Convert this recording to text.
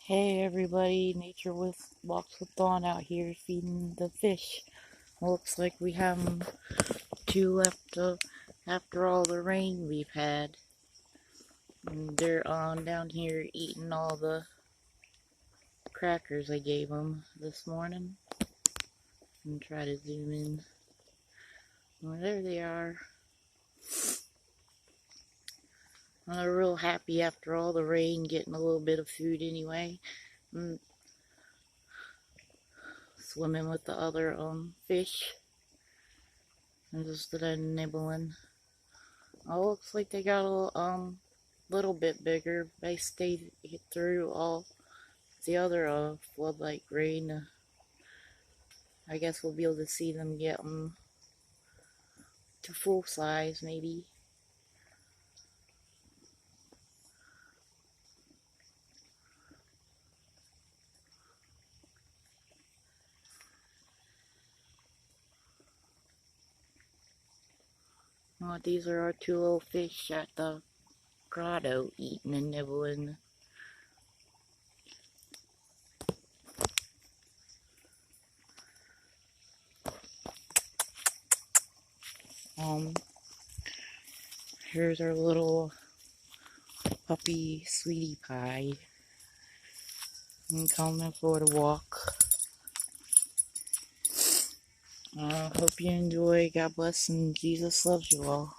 Hey everybody, Nature with Walks with Dawn out here feeding the fish. Looks like we have two left after all the rain we've had. And they're on down here eating all the crackers I gave them this morning. And try to zoom in. Well, there they are. They're real happy after all the rain, getting a little bit of food anyway. And swimming with the other fish. And just nibbling. Oh, looks like they got a little bit bigger. They stayed through all the other floodlight rain. I guess we'll be able to see them get to full size, maybe. Oh, these are our two little fish at the grotto, eating and nibbling. Here's our little puppy sweetie pie. I'm coming for the walk. Hope you enjoy. God bless, and Jesus loves you all.